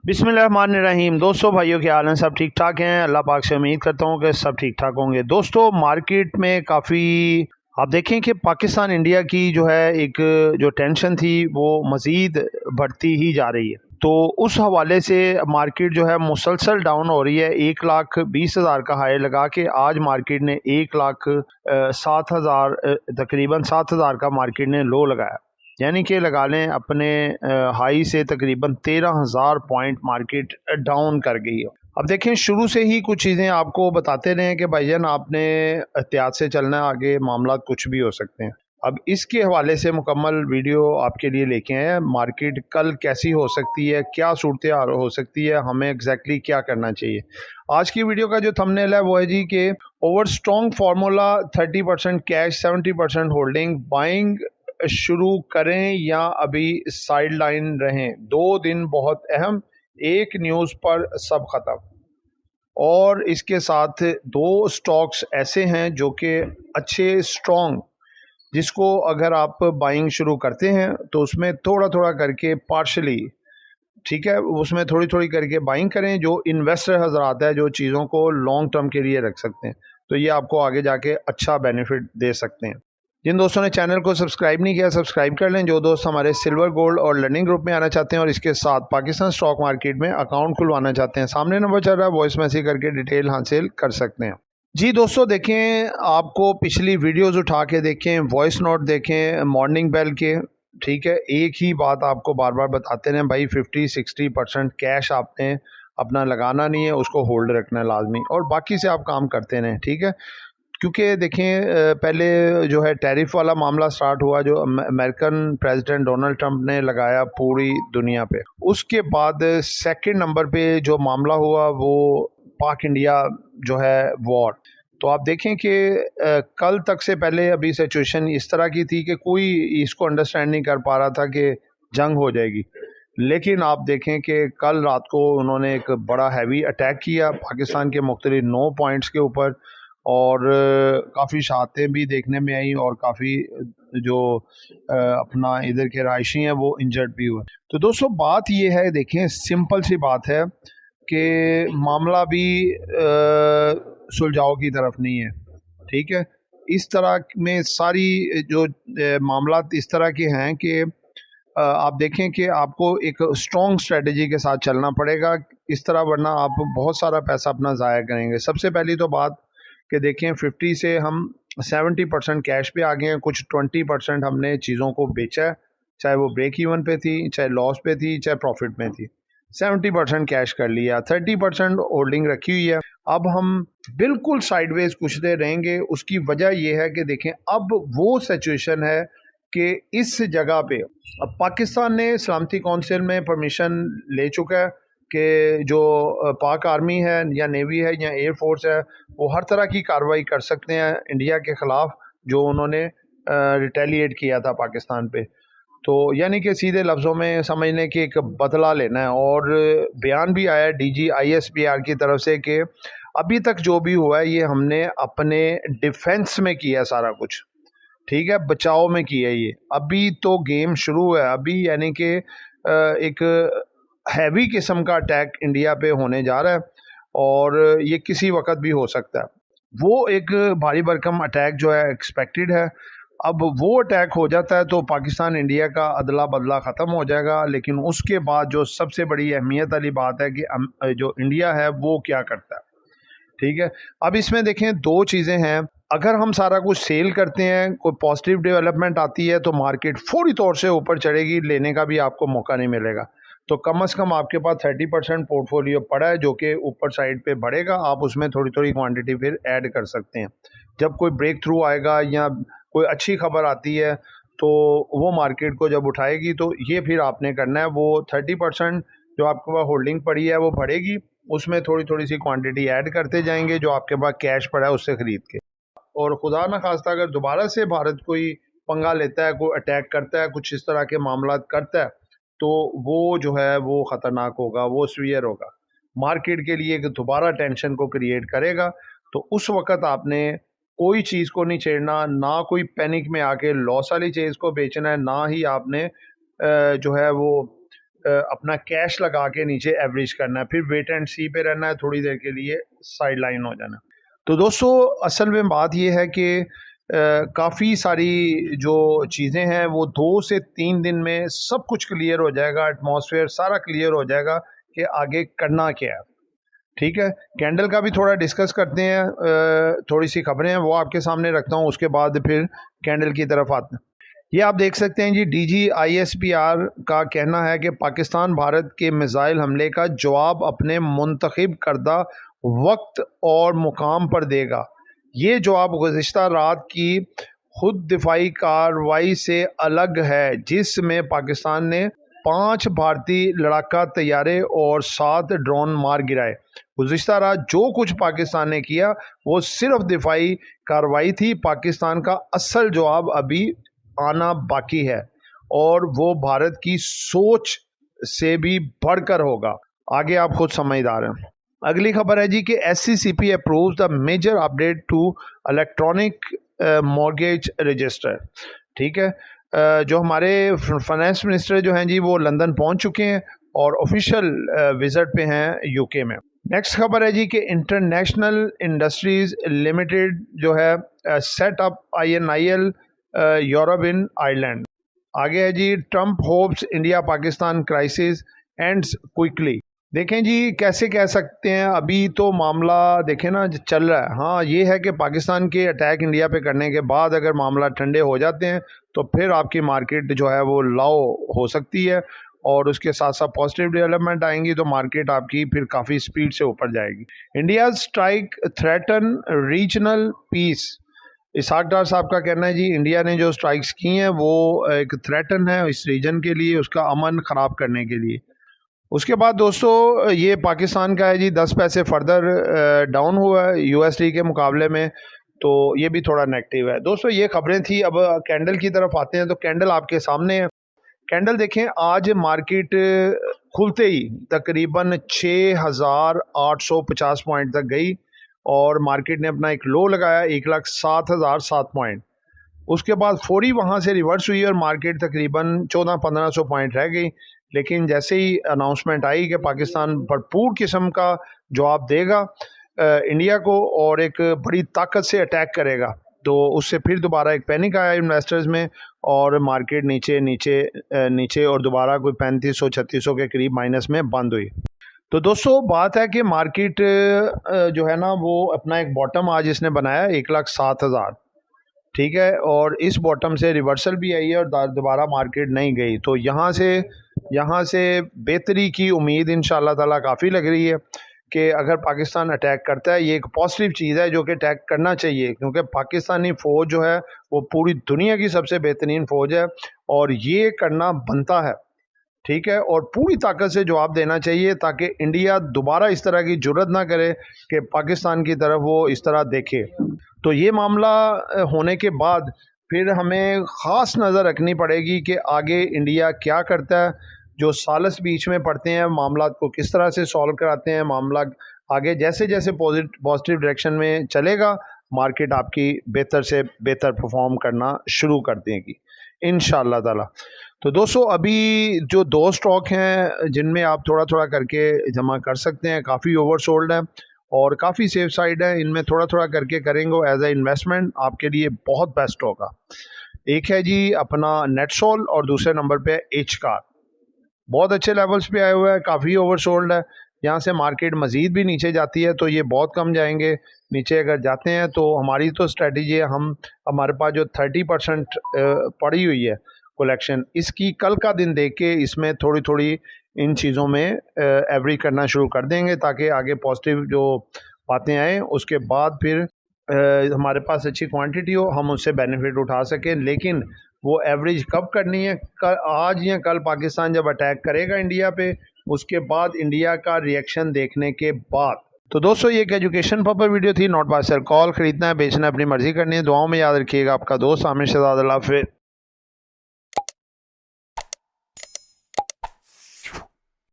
बिस्मिल्लाहिर्रहमानिर्रहीम। दोस्तों, भाइयों के हाल हैं, सब ठीक ठाक हैं। अल्लाह पाक से उम्मीद करता हूँ कि सब ठीक ठाक होंगे। दोस्तों, मार्केट में काफ़ी आप देखें कि पाकिस्तान इंडिया की जो है एक जो टेंशन थी वो मज़ीद बढ़ती ही जा रही है। तो उस हवाले से मार्केट जो है मुसलसल डाउन हो रही है। 1,20,000 का हाई लगा के आज मार्केट ने 1,07,000 तकरीबन 7,000 का मार्केट ने लो लगाया। यानी कि लगा लें अपने हाई से तकरीबन 13,000 पॉइंट मार्केट डाउन कर गई है। अब देखें, शुरू से ही कुछ चीज़ें आपको बताते रहे कि भाईजान आपने एहतियात से चलना है, आगे मामला कुछ भी हो सकते हैं। अब इसके हवाले से मुकम्मल वीडियो आपके लिए लेके आए हैं। मार्केट कल कैसी हो सकती है, क्या सूरत हाल हो सकती है, हमें एग्जैक्टली क्या करना चाहिए। आज की वीडियो का जो थंबनेल है वो है जी कि over strong formula 30% cash 70% holding, buying शुरू करें या अभी साइड लाइन रहें। 2 दिन बहुत अहम, एक न्यूज़ पर सब खत्म। और इसके साथ 2 स्टॉक्स ऐसे हैं जो कि अच्छे स्ट्रॉन्ग, जिसको अगर आप बाइंग शुरू करते हैं तो उसमें थोड़ा थोड़ा करके पार्शली, ठीक है, उसमें थोड़ी थोड़ी करके बाइंग करें। जो इन्वेस्टर हजरात है जो चीज़ों को लॉन्ग टर्म के लिए रख सकते हैं, तो ये आपको आगे जाके अच्छा बेनिफिट दे सकते हैं। जिन दोस्तों ने चैनल को सब्सक्राइब नहीं किया, सब्सक्राइब कर लें। जो दोस्त हमारे सिल्वर, गोल्ड और लर्निंग ग्रुप में आना चाहते हैं और इसके साथ पाकिस्तान स्टॉक मार्केट में अकाउंट खुलवाना चाहते हैं, सामने नंबर चल रहा है, वॉइस मैसेज करके डिटेल हासिल कर सकते हैं। जी दोस्तों, देखें, आपको पिछली वीडियोस उठा के देखें, वॉइस नोट देखें मॉर्निंग बेल के, ठीक है। एक ही बात आपको बार बार बताते रहें भाई, 50-60% कैश आपने अपना लगाना नहीं है, उसको होल्ड रखना है लाजमी, और बाकी से आप काम करते रहें, ठीक है। क्योंकि देखें, पहले जो है टैरिफ वाला मामला स्टार्ट हुआ जो अमेरिकन प्रेसिडेंट डोनाल्ड ट्रंप ने लगाया पूरी दुनिया पे। उसके बाद सेकंड नंबर पे जो मामला हुआ वो पाक इंडिया जो है वॉर। तो आप देखें कि कल तक से पहले अभी सिचुएशन इस तरह की थी कि कोई इसको अंडरस्टैंड नहीं कर पा रहा था कि जंग हो जाएगी। लेकिन आप देखें कि कल रात को उन्होंने एक बड़ा हैवी अटैक किया पाकिस्तान के मुख्तलिफ 9 पॉइंट्स के ऊपर, और काफ़ी शहादतें भी देखने में आई, और काफ़ी जो अपना इधर के रायशी हैं वो इंजर्ड भी हुए। तो दोस्तों, बात ये है, देखें, सिंपल सी बात है कि मामला भी सुलझाव की तरफ नहीं है, ठीक है। इस तरह में सारी जो मामला इस तरह के हैं कि आप देखें कि आपको एक स्ट्रॉन्ग स्ट्रेटजी के साथ चलना पड़ेगा इस तरह, वरना आप बहुत सारा पैसा अपना ज़ाया करेंगे। सबसे पहली तो बात कि देखें, 50 से हम 70% कैश पे आ गए हैं। कुछ 20% हमने चीज़ों को बेचा है, चाहे वो ब्रेक इवन पे थी, चाहे लॉस पे थी, चाहे प्रॉफिट में थी। 70% कैश कर लिया, 30% होल्डिंग रखी हुई है। अब हम बिल्कुल साइडवेज कुछ देर रहेंगे। उसकी वजह यह है कि देखें, अब वो सिचुएशन है कि इस जगह पे अब पाकिस्तान ने सलामती कौंसिल में परमिशन ले चुका है कि जो पाक आर्मी है या नेवी है या एयर फोर्स है, वो हर तरह की कार्रवाई कर सकते हैं इंडिया के ख़िलाफ़ जो उन्होंने रिटेलिएट किया था पाकिस्तान पे। तो यानी कि सीधे लफ्ज़ों में समझने कि एक बदला लेना है। और बयान भी आया डीजी ISPR की तरफ से कि अभी तक जो भी हुआ है ये हमने अपने डिफेंस में किया सारा कुछ, ठीक है, बचाव में किया। ये अभी तो गेम शुरू है अभी, यानी कि एक हैवी किस्म का अटैक इंडिया पे होने जा रहा है, और ये किसी वक्त भी हो सकता है। वो एक भारी भरकम अटैक जो है एक्सपेक्टेड है। अब वो अटैक हो जाता है तो पाकिस्तान इंडिया का अदला बदला ख़त्म हो जाएगा। लेकिन उसके बाद जो सबसे बड़ी अहमियत वाली बात है कि जो इंडिया है वो क्या करता है, ठीक है। अब इसमें देखें, 2 चीज़ें हैं। अगर हम सारा कुछ सेल करते हैं, कोई पॉजिटिव डेवलपमेंट आती है तो मार्केट फौरी तौर से ऊपर चढ़ेगी, लेने का भी आपको मौका नहीं मिलेगा। तो कम से कम आपके पास 30% पोर्टफोलियो पड़ा है जो कि ऊपर साइड पे बढ़ेगा। आप उसमें थोड़ी थोड़ी क्वांटिटी फिर ऐड कर सकते हैं। जब कोई ब्रेक थ्रू आएगा या कोई अच्छी खबर आती है तो वो मार्केट को जब उठाएगी, तो ये फिर आपने करना है। वो 30% जो आपके पास होल्डिंग पड़ी है वो बढ़ेगी, उसमें थोड़ी थोड़ी सी क्वांटिटी ऐड करते जाएंगे जो आपके पास कैश पड़ा है उससे ख़रीद के। और खुदा न खास्ता अगर दोबारा से भारत कोई पंगा लेता है, कोई अटैक करता है, कुछ इस तरह के मामला करता है, तो वो जो है वो ख़तरनाक होगा, वो सीवियर होगा, मार्केट के लिए एक दोबारा टेंशन को क्रिएट करेगा। तो उस वक़्त आपने कोई चीज़ को नहीं छेड़ना, ना कोई पैनिक में आके लॉस वाली चीज़ को बेचना है, ना ही आपने जो है वो अपना कैश लगा के नीचे एवरेज करना है, फिर वेट एंड सी पे रहना है, थोड़ी देर के लिए साइड लाइन हो जाना। तो दोस्तों असल में बात ये है कि काफ़ी सारी जो चीज़ें हैं वो 2 से 3 दिन में सब कुछ क्लियर हो जाएगा, एटमॉस्फेयर सारा क्लियर हो जाएगा कि आगे करना क्या है। ठीक है, कैंडल का भी थोड़ा डिस्कस करते हैं, थोड़ी सी खबरें हैं वो आपके सामने रखता हूँ, उसके बाद फिर कैंडल की तरफ आते हैं। ये आप देख सकते हैं जी, DGISPR का कहना है कि पाकिस्तान भारत के मिसाइल हमले का जवाब अपने मुंतखब करदा वक्त और मुकाम पर देगा। ये जवाब गुज़िश्ता रात की खुद दिफाई कार्रवाई से अलग है, जिसमें पाकिस्तान ने 5 भारतीय लड़ाका तैयारे और 7 ड्रोन मार गिराए। गुज़िश्ता रात जो कुछ पाकिस्तान ने किया वो सिर्फ दिफाई कार्रवाई थी। पाकिस्तान का असल जवाब अभी आना बाकी है और वो भारत की सोच से भी बढ़कर होगा। आगे आप खुद समझदार हैं। अगली खबर है जी कि SCCP approves the major update to electronic mortgage register. ठीक है, जो हमारे फाइनेंस मिनिस्टर जो हैं जी वो लंदन पहुंच चुके हैं और ऑफिशियल विजिट पे हैं यूके में। नेक्स्ट खबर है जी कि इंटरनेशनल इंडस्ट्रीज लिमिटेड जो है set up INIL Europe in Ireland. आगे है जी Trump hopes India Pakistan crisis ends quickly. देखें जी कैसे कह सकते हैं, अभी तो मामला देखें ना चल रहा है। हाँ ये है कि पाकिस्तान के अटैक इंडिया पे करने के बाद अगर मामला ठंडे हो जाते हैं तो फिर आपकी मार्केट जो है वो लाओ हो सकती है और उसके साथ साथ पॉजिटिव डेवलपमेंट आएंगी तो मार्केट आपकी फिर काफ़ी स्पीड से ऊपर जाएगी। India strike threaten regional peace. Ishaq Dar साहब का कहना है जी इंडिया ने जो स्ट्राइक्स की हैं वो एक थ्रेटन है इस रीजन के लिए, उसका अमन ख़राब करने के लिए। उसके बाद दोस्तों ये पाकिस्तान का है जी 10 पैसे फर्दर डाउन हुआ है USD के मुकाबले में, तो ये भी थोड़ा नेगेटिव है। दोस्तों ये खबरें थी। अब कैंडल की तरफ आते हैं तो कैंडल आपके सामने है। कैंडल देखें, आज मार्केट खुलते ही तकरीबन 6,850 पॉइंट तक गई और मार्केट ने अपना एक लो लगाया 1,07,007 पॉइंट। उसके बाद फौरी वहाँ से रिवर्स हुई और मार्केट तकरीबन 1400-1500 पॉइंट रह गई। लेकिन जैसे ही अनाउंसमेंट आई कि पाकिस्तान भरपूर किस्म का जवाब देगा इंडिया को और एक बड़ी ताकत से अटैक करेगा, तो उससे फिर दोबारा एक पैनिक आया इन्वेस्टर्स में और मार्केट नीचे नीचे नीचे और दोबारा कोई 3500-3600 के करीब माइनस में बंद हुई। तो दोस्तों बात है कि मार्केट जो है ना वो अपना एक बॉटम आज इसने बनाया 1,07,000। ठीक है, और इस बॉटम से रिवर्सल भी आई है और दोबारा मार्केट नहीं गई। तो यहाँ से बेहतरी की उम्मीद इंशाल्लाह ताला काफ़ी लग रही है कि अगर पाकिस्तान अटैक करता है, ये एक पॉजिटिव चीज़ है जो कि अटैक करना चाहिए, क्योंकि पाकिस्तानी फ़ौज जो है वो पूरी दुनिया की सबसे बेहतरीन फ़ौज है और ये करना बनता है। ठीक है, और पूरी ताकत से जवाब देना चाहिए ताकि इंडिया दोबारा इस तरह की जुर्रत ना करे कि पाकिस्तान की तरफ वो इस तरह देखे। तो ये मामला होने के बाद फिर हमें ख़ास नज़र रखनी पड़ेगी कि आगे इंडिया क्या करता है, जो सालस बीच में पड़ते हैं मामला को किस तरह से सॉल्व कराते हैं। मामला आगे जैसे जैसे पॉजिटिव डायरेक्शन में चलेगा मार्केट आपकी बेहतर से बेहतर परफॉर्म करना शुरू कर देगी इंशाअल्लाह ताला। तो दोस्तों अभी जो 2 स्टॉक हैं जिनमें आप थोड़ा थोड़ा करके जमा कर सकते हैं, काफ़ी ओवरसोल्ड है और काफ़ी सेफ साइड है, इनमें थोड़ा थोड़ा करके करेंगे एज ए इन्वेस्टमेंट आपके लिए बहुत बेस्ट होगा। एक है जी अपना नेटसोल और दूसरे नंबर पे एच कार, बहुत अच्छे लेवल्स पे आए हुए हैं, काफ़ी ओवरसोल्ड है। यहाँ से मार्केट मज़ीद भी नीचे जाती है तो ये बहुत कम जाएंगे। नीचे अगर जाते हैं तो हमारी तो स्ट्रेटजी है, हमारे पास जो 30% पड़ी हुई है कलेक्शन, इसकी कल का दिन देख के इसमें थोड़ी थोड़ी इन चीज़ों में एवरेज करना शुरू कर देंगे ताकि आगे पॉजिटिव जो बातें आएँ उसके बाद फिर हमारे पास अच्छी क्वांटिटी हो, हम उससे बेनिफिट उठा सकें। लेकिन वो एवरेज कब करनी है, आज या कल पाकिस्तान जब अटैक करेगा इंडिया पे, उसके बाद इंडिया का रिएक्शन देखने के बाद। तो दोस्तों ये एक एजुकेशन पर्पस वीडियो थी, नॉट बाय सेल कॉल। खरीदना है बेचना है अपनी मर्जी करनी है। दुआओं में याद रखिएगा। आपका दोस्त आमिर शहजाद। अल्लाह हाफ़िज़।